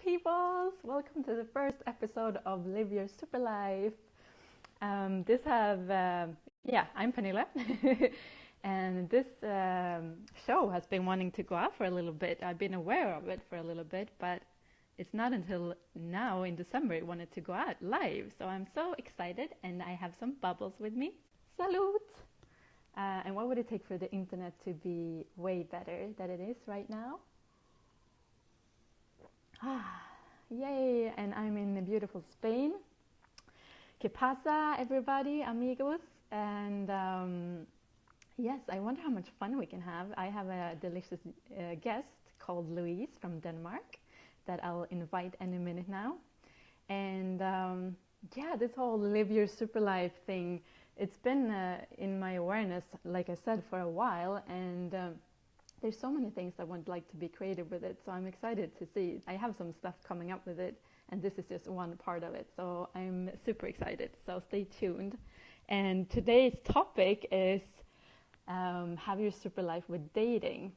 peoples! Welcome to the first episode of Live Your Super Life. I'm Pernilla, and this show has been wanting to go out for a little bit. I've been aware of it for a little bit, but it's not until now in December it wanted to go out live. So I'm so excited, and I have some bubbles with me. Salute! And what would it take for the internet to be way better than it is right now? Yay! And I'm in beautiful Spain. ¿Qué pasa, everybody, amigos? And yes, I wonder how much fun we can have. I have a delicious guest called Louise from Denmark that I'll invite any minute now. And this whole Live Your Super Life thing, it's been in my awareness, like I said, for a while. And there's so many things I would like to be creative with it, so I'm excited to see. I have some stuff coming up with it, and this is just one part of it, so I'm super excited, so stay tuned. And today's topic is have your super life with dating.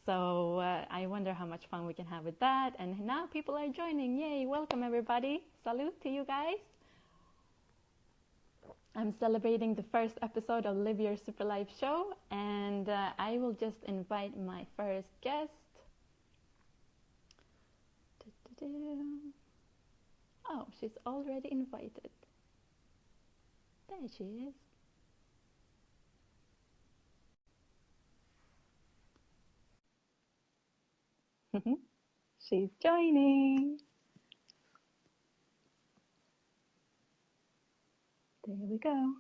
So I wonder how much fun we can have with that, and now people are joining. Yay, welcome everybody. Salute to you guys. I'm celebrating the first episode of Live Your Super Life show, and I will just invite my first guest. Oh, she's already invited. There she is. She's joining. There we go.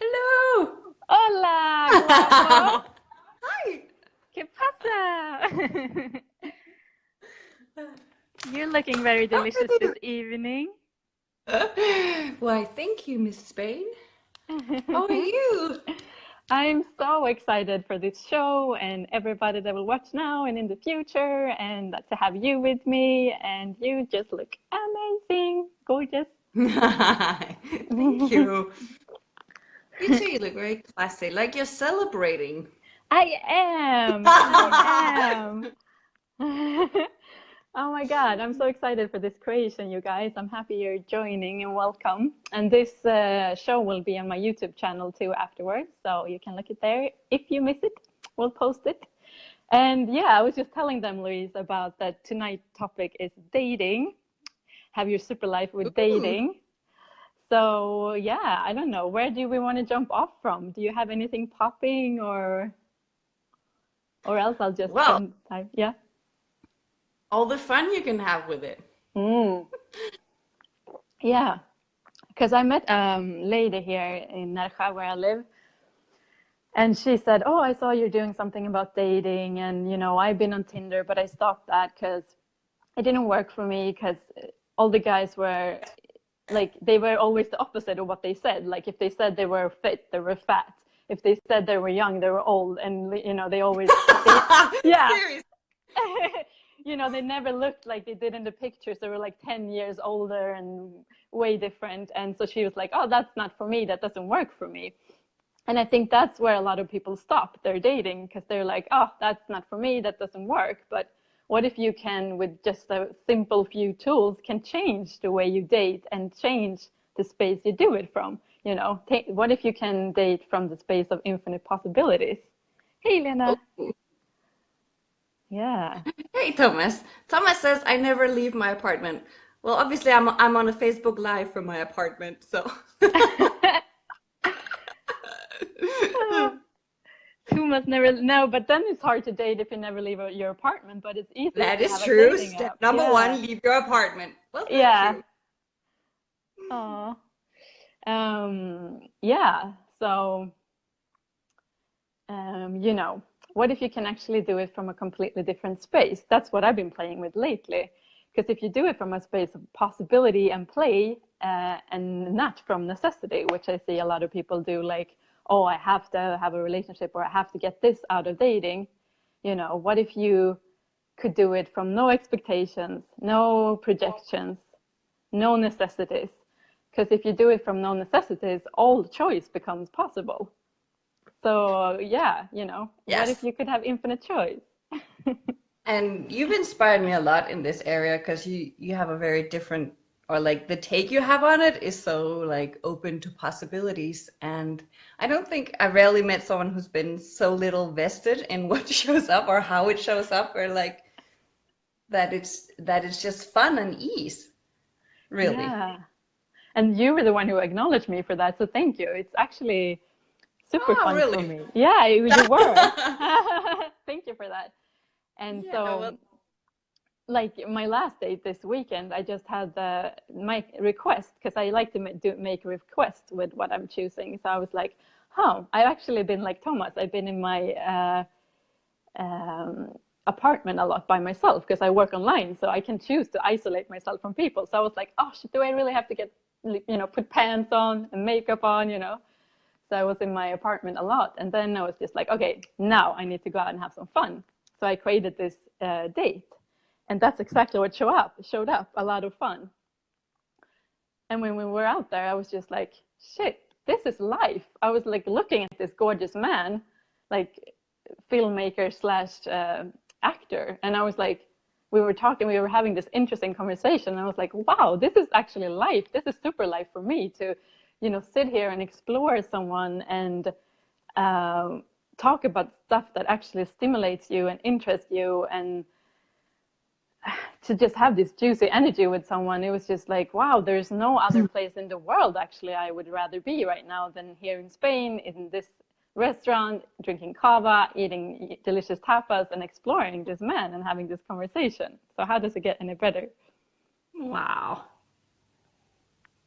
Hello! Hola, guapo. Hi! ¿Qué pasa? You're looking very delicious this evening. Why, thank you, Miss Spain. How are you? I'm so excited for this show and everybody that will watch now and in the future, and to have you with me. And you just look amazing, gorgeous. Thank you. You too, you look very classy, like you're celebrating. I am. Oh my God, I'm so excited for this creation, you guys. I'm happy you're joining and welcome. And this show will be on my YouTube channel too afterwards, so you can look it there. If you miss it, we'll post it. And yeah, I was just telling them, Louise, about that tonight's topic is dating. Have your super life with dating. So yeah, I don't know. Where do we want to jump off from? Do you have anything popping, or else I'll just spend time. Yeah. All the fun you can have with it. Yeah, because I met a lady here in Nerja where I live, and she said, "Oh, I saw you're doing something about dating, and I've been on Tinder, but I stopped that because it didn't work for me because all the guys were like, they were always the opposite of what they said. Like if they said they were fit, they were fat. If they said they were young, they were old, and they always yeah." Seriously? They never looked like they did in the pictures. They were like 10 years older and way different. And so she was like, "Oh, that's not for me. That doesn't work for me." And I think that's where a lot of people stop their dating, because they're like, "Oh, that's not for me. That doesn't work." But what if you can, with just a simple few tools, can change the way you date and change the space you do it from? What if you can date from the space of infinite possibilities? Hey, Lena. Oh. Yeah. Hey, Thomas. Thomas says, I never leave my apartment. Well, obviously, I'm on a Facebook Live from my apartment, so. Thomas never. No, but then it's hard to date if you never leave your apartment, but it's easy. That if you is have a true. dating Step app. number one, leave your apartment. Well, thank you. Aw. Yeah. So, what if you can actually do it from a completely different space? That's what I've been playing with lately. Because if you do it from a space of possibility and play, and not from necessity, which I see a lot of people do, like, "Oh, I have to have a relationship, or I have to get this out of dating." What if you could do it from no expectations, no projections, no necessities? Because if you do it from no necessities, all choice becomes possible. So yeah, Yes. what if you could have infinite choice? And you've inspired me a lot in this area because you have a very different, or like the take you have on it is so like open to possibilities. And I don't think I rarely met someone who's been so little vested in what shows up or how it shows up, or like that it's just fun and ease, really. Yeah. And you were the one who acknowledged me for that, so thank you. It's actually super Oh, fun for really? me. Yeah, you were. Thank you for that. And Yeah, well, so, like my last date this weekend, I just had my request because I like to make requests with what I'm choosing. So I was like, "Oh, I've actually been like Thomas. I've been in my apartment a lot by myself because I work online, so I can choose to isolate myself from people." So I was like, "Oh, shit, do I really have to get put pants on and makeup on?" So I was in my apartment a lot, and then I was just like, "Okay, now I need to go out and have some fun." So I created this date, and that's exactly what showed up, a lot of fun. And when we were out there, I was just like, shit, this is life. I was like looking at this gorgeous man, like filmmaker slash actor, and I was like, we were talking, we were having this interesting conversation, and I was like, wow, this is actually life. This is super life for me to, sit here and explore someone and talk about stuff that actually stimulates you and interests you, and to just have this juicy energy with someone. It was just like, wow, there's no other place in the world actually I would rather be right now than here in Spain, in this restaurant, drinking cava, eating delicious tapas, and exploring this man and having this conversation. So how does it get any better? wow,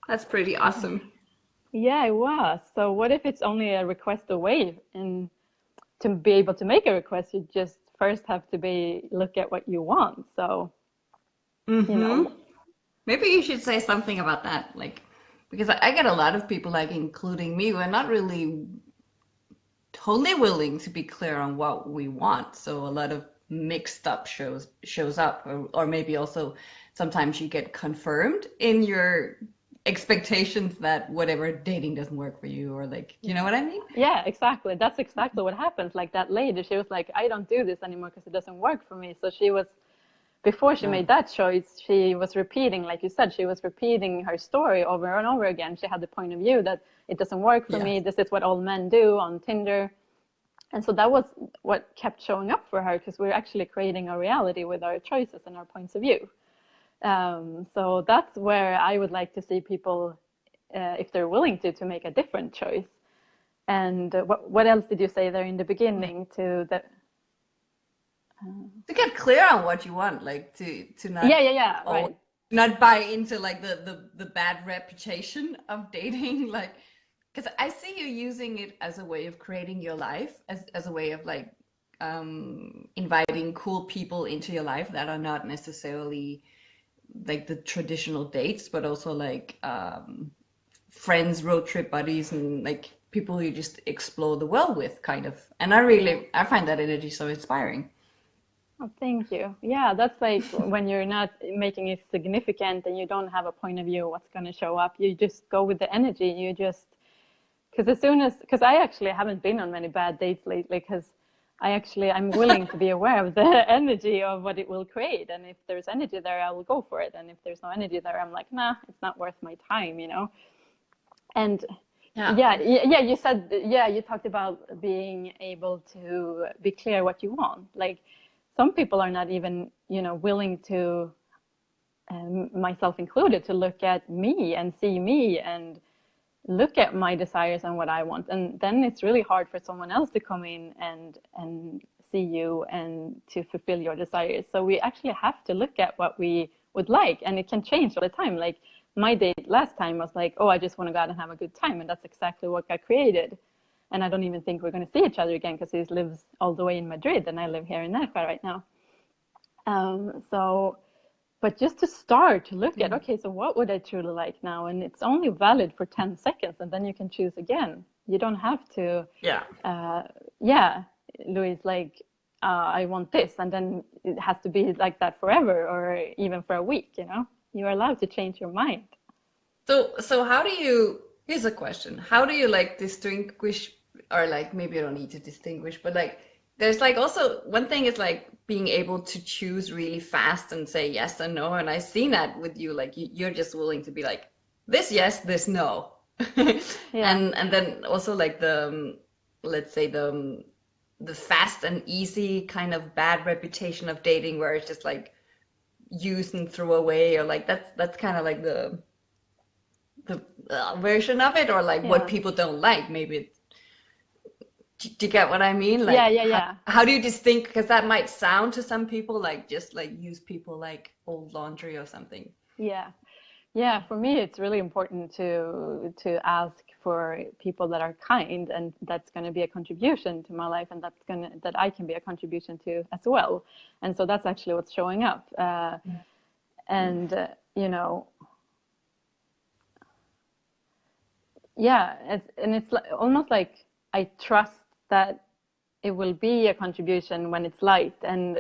that's pretty Yeah. awesome. Yeah, it was. So what if it's only a request away? And to be able to make a request, you just first have to look at what you want. So, you Mm-hmm. know, Maybe you should say something about that, like, because I get a lot of people, like, including me, who are not really totally willing to be clear on what we want. So a lot of mixed up shows up, or maybe also sometimes you get confirmed in your expectations that whatever dating doesn't work for you, or like, you know yeah. what I mean? Yeah, exactly. That's exactly what happens. Like that lady, she was like, I don't do this anymore because it doesn't work for me. So she was, before she Yeah. made that choice, she was repeating, like you said, she was repeating her story over and over again. She had the point of view that it doesn't work for Yeah. me. This is what all men do on Tinder. And so that was what kept showing up for her because we're actually creating a reality with our choices and our points of view. So that's where I would like to see people, if they're willing to make a different choice. And what else did you say there in the Yeah. beginning to the? To get clear on what you want, like to Yeah, not yeah, yeah, always right. not buy into like the bad reputation of dating, like, because I see you using it as a way of creating your life, as a way of like inviting cool people into your life that are not necessarily like the traditional dates, but also like friends, road trip buddies, and like people you just explore the world with, kind of. And I find that energy so inspiring. Oh, thank you. Yeah, that's like when you're not making it significant and you don't have a point of view what's going to show up. You just go with the energy. You just, because I actually haven't been on many bad dates lately because I'm willing to be aware of the energy of what it will create. And if there's energy there, I will go for it. And if there's no energy there, I'm like, nah, it's not worth my time. And Yeah. yeah, you said, yeah, you talked about being able to be clear what you want. Like some people are not even, willing to, myself included, to look at me and see me and look at my desires and what I want. And then it's really hard for someone else to come in and see you and to fulfill your desires. So we actually have to look at what we would like, and it can change all the time. Like my date last time was like, oh, I just want to go out and have a good time, and that's exactly what got created. And I don't even think we're going to see each other again because he lives all the way in Madrid and I live here in Nerja right now. So, but just to start to look at, okay, so what would I truly like now? And it's only valid for 10 seconds and then you can choose again. You don't have to, Yeah. yeah, Louise, like, I want this. And then it has to be like that forever or even for a week. You're allowed to change your mind. So how do you, here's a question. How do you like distinguish, or like maybe you don't need to distinguish, but like there's like also one thing is like being able to choose really fast and say yes and no. And I've seen that with you, like you're just willing to be like this yes, this no. Yeah, And then also like let's say the fast and easy kind of bad reputation of dating where it's just like use and throw away, or like that's kind of like the version of it, or like what yeah, people don't like. Maybe do you get what I mean? yeah, Like yeah, yeah. how do you distinct? Because that might sound to some people like just like use people like old laundry or something. Yeah. Yeah, for me, it's really important to ask for people that are kind, and that's going to be a contribution to my life, and that I can be a contribution to as well. And so that's actually what's showing up. And you know, yeah, almost like I trust that it will be a contribution when it's light, and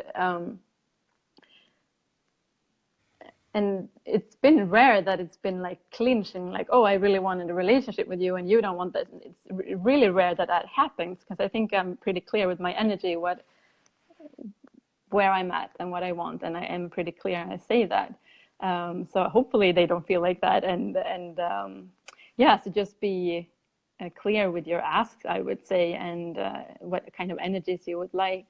it's been rare that it's been like clinching, like, oh, I really wanted a relationship with you and you don't want that. It's really rare that that happens, because I think I'm pretty clear with my energy where I'm at and what I want, and I am pretty clear and I say that. So hopefully they don't feel like that, and yeah, so just be clear with your asks, I would say, and what kind of energies you would like.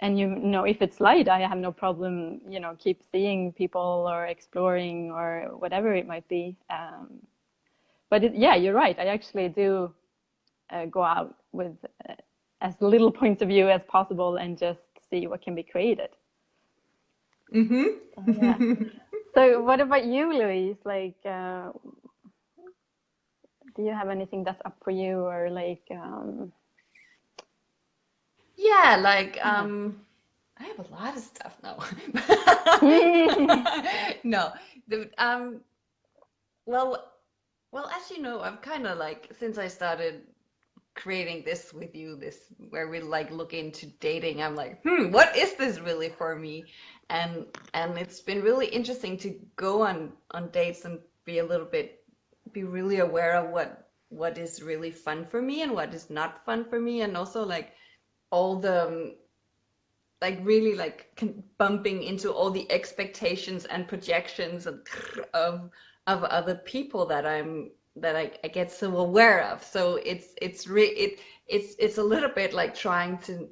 And you know, if it's light, I have no problem, keep seeing people or exploring or whatever it might be. But yeah, you're right. I actually do go out with as little points of view as possible and just see what can be created. So, yeah. Mm-hmm. So what about you, Louise? Like, do you have anything that's up for you, or like, Yeah, like yeah. I have a lot of stuff now. Yeah. No, the well, well, as you know, I've kind of like since I started creating this with you, this where we like look into dating, I'm like, what is this really for me? And it's been really interesting to go on dates and be a little bit be really aware of what is really fun for me and what is not fun for me, and also like all the like really like bumping into all the expectations and projections of other people that I get so aware of. So it's a little bit like trying to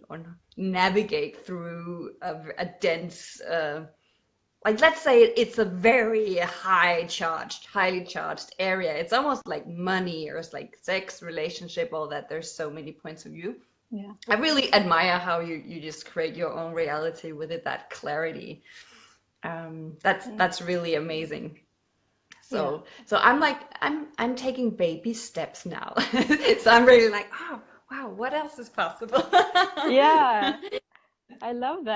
navigate through a dense like let's say it's a very highly charged area. It's almost like money or it's like sex, relationship, all that. There's so many points of view. Yeah. I really admire how you just create your own reality with it, that clarity. That's really amazing. Yeah. So I'm like I'm taking baby steps now. So I'm really like, oh wow, what else is possible? Yeah. I love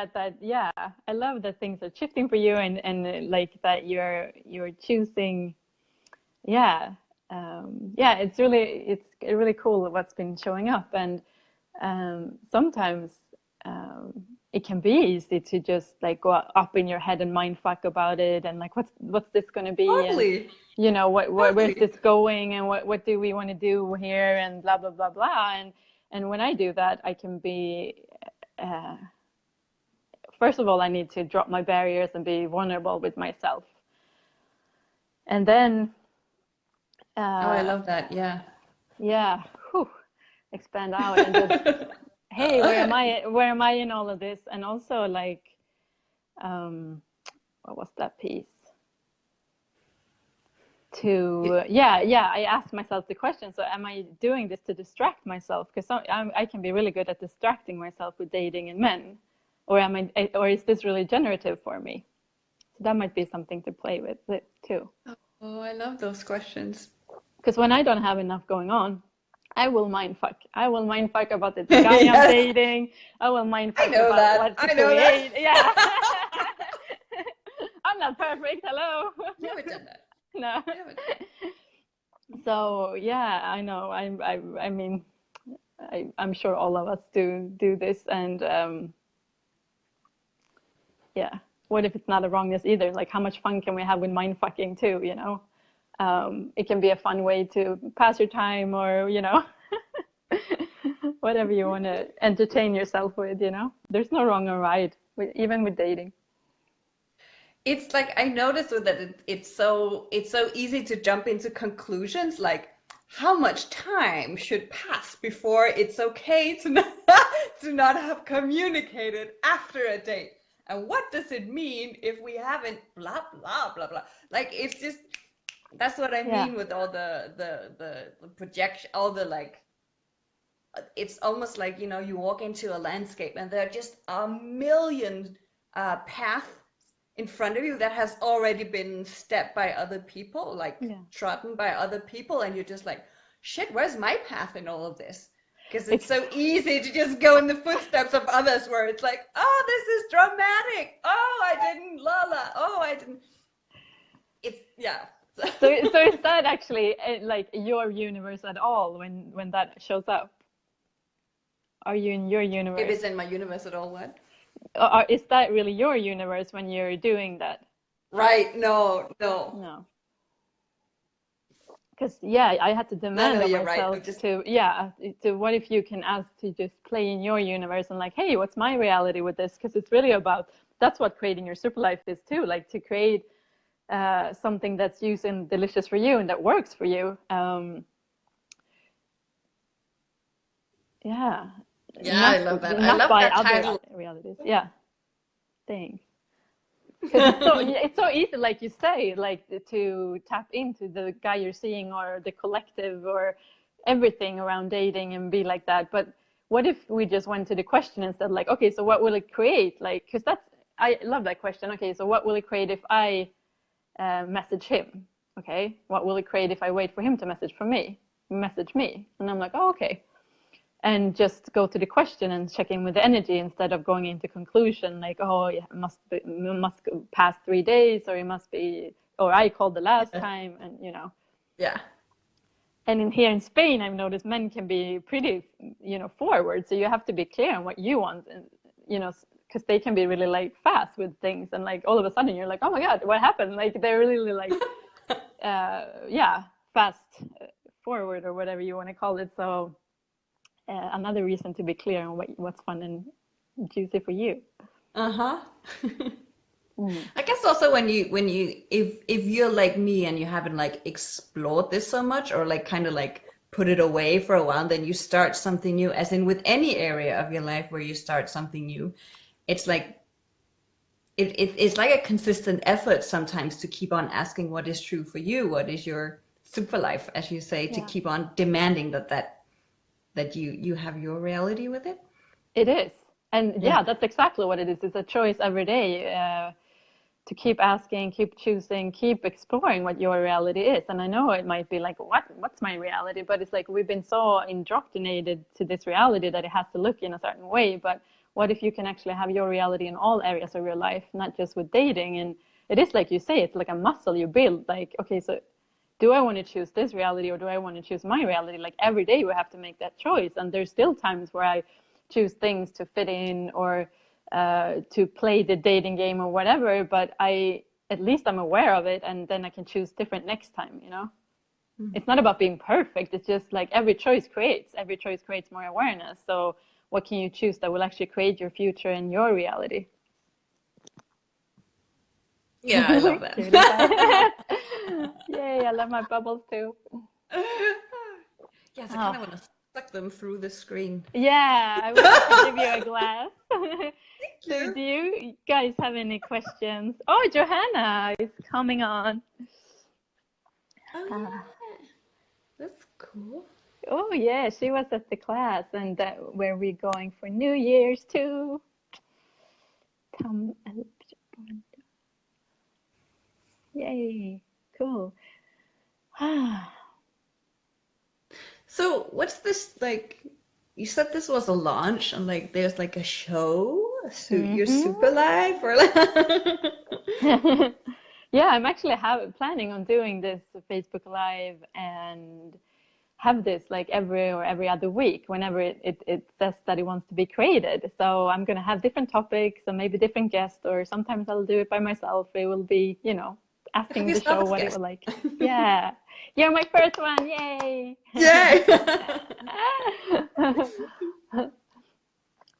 yeah, I love that things are shifting for you, and like that you're choosing. Yeah. Yeah, it's really cool what's been showing up, and sometimes it can be easy to just like go up in your head and mind fuck about it, and like what's this going to be, and Totally, where's totally. this going, and what do we want to do here, and blah blah blah blah, and when I do that, I can be uh, first of all, I need to drop my barriers and be vulnerable with myself, and then Oh, I uh, love that. Yeah. yeah, whew, expand out and just, hey, where am I in all of this, and also like, um what was that piece, to yeah, I asked myself the question, so am I doing this to distract myself, because I can be really good at distracting myself with dating and men, or is this really generative for me? So that might be something to play with too, Oh, I love those questions. because when I don't have enough going on, I will mind fuck. I will mind fuck about the guy I'm Yes, dating. I will mind I fuck know about that. what to I know that. create. Yeah. I'm not perfect. Hello. You haven't done that. No. You haven't done So yeah, I know. I mean, I'm sure all of us do this, and yeah. What if it's not a wrongness either? Like, how much fun can we have with mind fucking too? It can be a fun way to pass your time, or. whatever you want to entertain yourself with, you know. There's no wrong or right, even with dating. It's like I noticed that it's so easy to jump into conclusions like how much time should pass before it's okay to not, to not have communicated after a date, and what does it mean if we haven't blah blah blah blah. Like it's just that's what I Yeah. mean with all the projection, all the like it's almost like, you walk into a landscape and there are just a million paths in front of you that has already been stepped by other people, like Yeah. trodden by other people, and you're just like, shit, where's my path in all of this? Because it's It's so easy to just go in the footsteps of others, where it's like, oh, this is dramatic. Oh, I didn't, Lala. Oh, I didn't. It's yeah. so is that actually like your universe at all when that shows up? Are you in your If universe? it's in my universe at all, what? Or is that really your universe when you're doing that? Right? No, no. No. Because yeah, I had to No, no, demand of you're right. myself to what if you can ask to just play in your universe and like, hey, what's my reality with this? Because it's really about that's what creating your super life is too, like to create something that's used and delicious for you and that works for you. Yeah, Yeah, I love that. I not love by that other title. realities. Yeah, thanks. Because it's so easy, like you say, like to tap into the guy you're seeing or the collective or everything around dating and be like that. But what if we just went to the question instead, like, okay, so what will it create? Like, because I love that question. Okay, so what will it create if I message him? Okay, what will it create if I wait for him to message me? And I'm like, oh, okay. And just go to the question and check in with the energy instead of going into conclusion like, oh, it must pass 3 days, or it must be, or I called the last Yeah. time, and Yeah. And here in Spain, I've noticed men can be pretty, forward. So you have to be clear on what you want, and because they can be really like fast with things, and like all of a sudden you're like, oh my god, what happened? Like they're really like, fast forward or whatever you want to call it. So. Another reason to be clear on what's fun and juicy for you. Uh-huh. Mm. I guess also when you if you're like me and you haven't like explored this so much, or like kind of like put it away for a while, then you start something new, as in with any area of your life where you start something new, it's like it's like a consistent effort sometimes to keep on asking what is true for you, what is your super life, as you say, to Yeah, keep on demanding that you have your reality with it. it is. And Yeah. yeah, that's exactly what it is. It's a choice every day to keep asking, keep choosing, keep exploring what your reality is. And I know it might be like, what's my reality? But it's like we've been so indoctrinated to this reality that it has to look in a certain way. But what if you can actually have your reality in all areas of your life, not just with dating? And it is like you say, it's like a muscle you build. Like, okay, so do I want to choose this reality or do I want to choose my reality? Like every day we have to make that choice. And there's still times where I choose things to fit in or to play the dating game or whatever, but at least I'm aware of it, and then I can choose different next time. It's not about being perfect. It's just like every choice creates more awareness. So what can you choose that will actually create your future and your reality? Yeah, I love Cutie that. pie. Yay, I love my bubbles too. Yes, I kind Oh, of want to suck them through the screen. yeah, I wish I could give you a glass. Thank So you. do you guys have any questions? Oh, Johanna is coming on. Oh Uh, yeah, that's cool. oh yeah, she was at the class, and that where we going for New Year's too. Tom, yay, cool. So what's this like? You said this was a launch, and like there's like a show, your hmm super life, or like. Yeah, I'm actually planning on doing this Facebook Live and have this like every other week whenever it says that it wants to be created. So I'm going to have different topics and maybe different guests, or sometimes I'll do it by myself. It will be, asking you the show started what it guest? would like. Yeah, you're my first one, yay! Yay!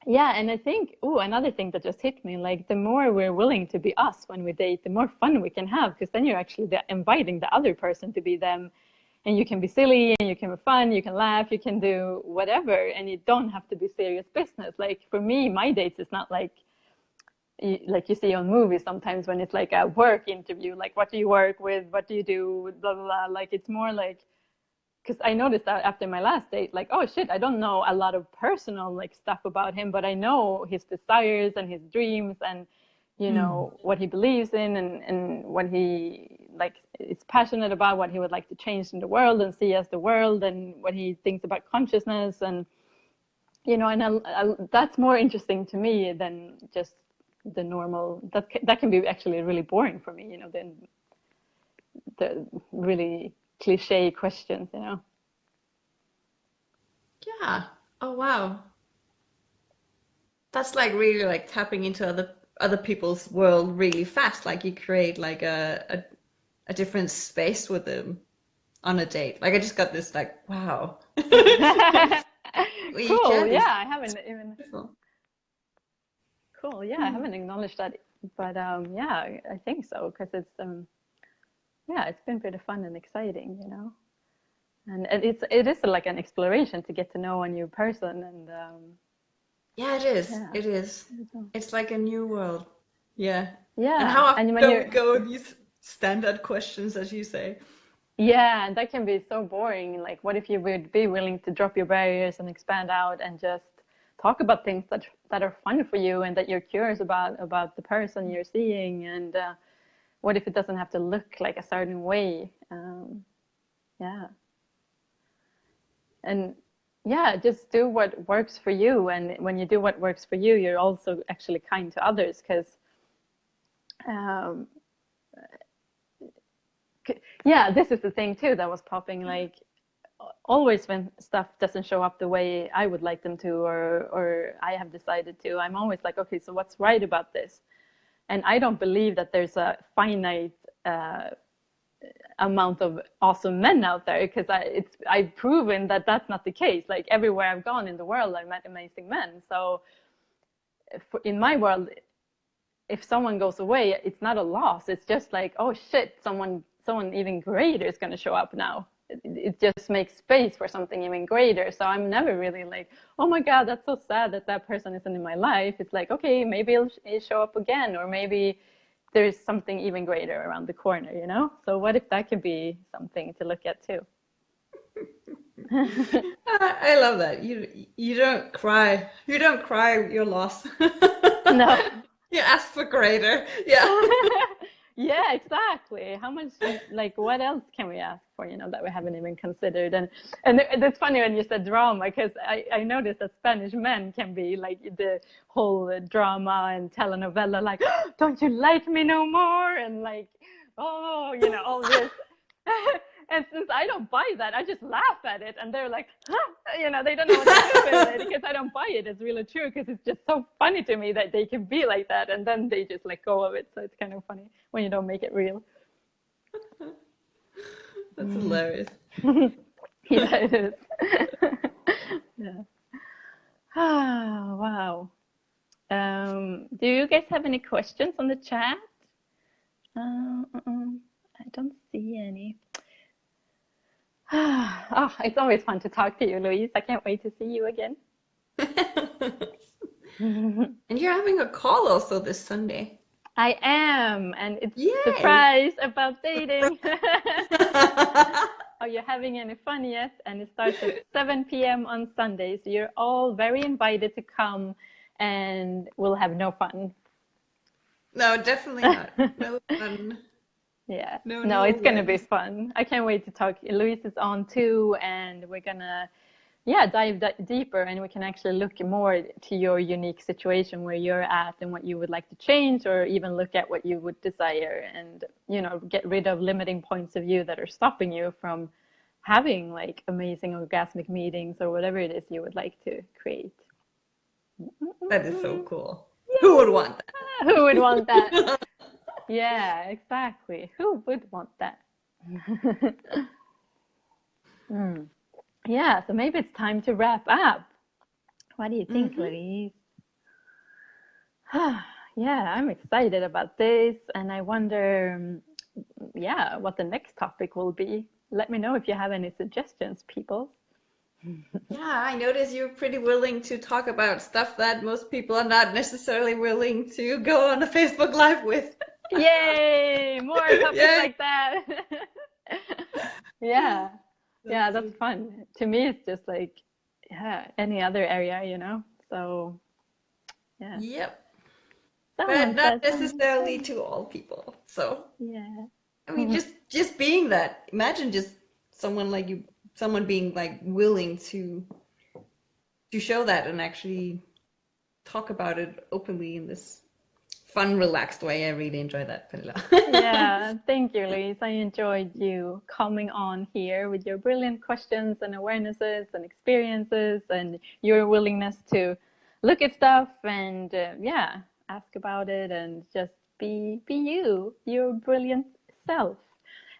Yeah, and I think, another thing that just hit me, like the more we're willing to be us when we date, the more fun we can have, because then you're actually inviting the other person to be them, and you can be silly and you can be fun, you can laugh, you can do whatever, and you don't have to be serious business. Like for me, my dates is not like you see on movies sometimes when it's like a work interview, like what do you work with, what do you do, blah blah blah. Like it's more like, because I noticed that after my last date, like, oh shit, I don't know a lot of personal like stuff about him, but I know his desires and his dreams and what he believes in, and what he like is passionate about, what he would like to change in the world and see as the world, and what he thinks about consciousness, and that's more interesting to me than just the normal. That can be actually really boring for me, than the really cliche questions. Yeah. Oh wow. That's like really like tapping into other people's world really fast. Like you create like a different space with them on a date. Like I just got this like wow. We Cool. share Yeah, this. I haven't even. Beautiful. Cool. Yeah, I haven't acknowledged that, but yeah, I think so, because yeah, it's been pretty fun and exciting. And it is like an exploration to get to know a new person, and Yeah, it is. yeah, It is. It's like a new world. Yeah. And yeah, how often and when don't we you're go with these standard questions, as you say? yeah, and that can be so boring. Like, what if you would be willing to drop your barriers and expand out and just talk about things that are fun for you and that you're curious about the person you're seeing, and what if it doesn't have to look like a certain way? Yeah, and yeah, just do what works for you. And when you do what works for you, you're also actually kind to others, because um, yeah, this is the thing too that was popping. Like, always when stuff doesn't show up the way I would like them to, or I have decided to, I'm always like, okay, so what's right about this? And I don't believe that there's a finite amount of awesome men out there, because I've proven that that's not the case. Like everywhere I've gone in the world, I've met amazing men. So in my world, if someone goes away, it's not a loss. It's just like, oh shit, someone even greater is going to show up now. It just makes space for something even greater. So I'm never really like, oh my God, that's so sad that person isn't in my life. It's like, okay, maybe it'll show up again, or maybe there's something even greater around the corner. So what if that could be something to look at too? I love that. You don't cry. You don't cry your loss. No. You ask for greater. Yeah. Yeah, exactly. How much, like, what else can we ask for, that we haven't even considered? And it's funny when you said drama, because I noticed that Spanish men can be like the whole drama and telenovela, like, "Oh, don't you like me no more?" And like, oh, all this. And since I don't buy that, I just laugh at it, and they're like, huh? They don't know what to do with it, because I don't buy it. It's really true, because it's just so funny to me that they can be like that, and then they just let go of it. So it's kind of funny when you don't make it real. That's hilarious. Yeah, it is. Yeah. Ah, wow. Do you guys have any questions on the chat? I don't see any. Oh, it's always fun to talk to you, Louise. I can't wait to see you again. And you're having a call also this Sunday. I am, and it's Yay! surprise about dating. Are you having any fun yet? And it starts at 7 p.m. on Sunday, so you're all very invited to come, and we'll have no fun. No, definitely not. No fun. Yeah. No It's gonna be awareness. fun. I can't wait to talk. Louise is on too, and we're gonna dive deeper, and we can actually look more to your unique situation, where you're at and what you would like to change, or even look at what you would desire, and get rid of limiting points of view that are stopping you from having like amazing orgasmic meetings, or whatever it is you would like to create. That is so cool. Yay! Who would want Who would want that? that? Yeah, exactly. Who would want that? Mm. Yeah, so maybe it's time to wrap up. What do you think, Hmm. Louise? Yeah, I'm excited about this, and I wonder, yeah, what the next topic will be. Let me know if you have any suggestions, people. Yeah, I notice you're pretty willing to talk about stuff that most people are not necessarily willing to go on a Facebook Live with. Yay! More topics Yay! like that. Yeah, That's yeah, so that's fun. To me, it's just like, yeah, any other area, you know? So, yeah, Yep. But someone not says, necessarily to all people. So, yeah. I mean, just being that. Imagine just someone like you, someone being like willing to show that and actually talk about it openly in this fun, relaxed way. I really enjoy that, Pernilla. Yeah, thank you, Louise. I enjoyed you coming on here with your brilliant questions and awarenesses and experiences and your willingness to look at stuff and yeah, ask about it and just be you, your brilliant self.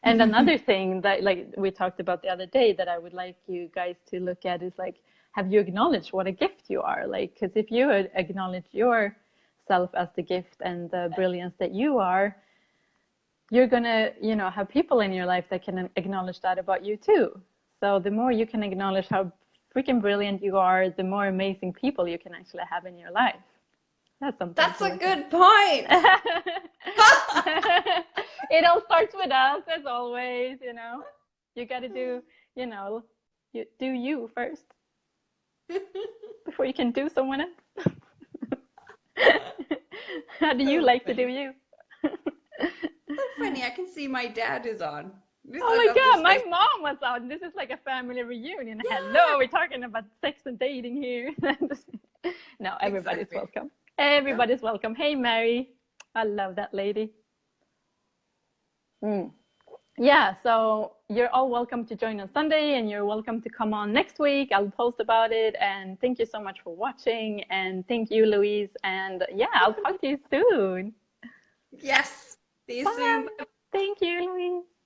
And another thing that like we talked about the other day that I would like you guys to look at is like, have you acknowledged what a gift you are? Like, because if you acknowledge yourself as the gift and the brilliance that you are, you're gonna, you know, have people in your life that can acknowledge that about you too. So the more you can acknowledge how freaking brilliant you are, the more amazing people you can actually have in your life. That's something That's to a look at. good point. It all starts with us, as always, you know. You got to do, you know, you do you first before you can do someone else. How do you So like to do funny. you? So funny. I can see my dad is on. This Oh is my I'm God, just my like, mom was on. This is like a family reunion. yeah, Hello, we're talking about sex and dating here. No, everybody's exactly. welcome. Yeah. Everybody's welcome. Hey, Mary. I love that lady. Mm. Yeah, so you're all welcome to join on Sunday and you're welcome to come on next week. I'll post about it. And thank you so much for watching. And thank you, Louise. And yeah, I'll talk to you soon. Yes. See you soon. Bye. Thank you, Louise.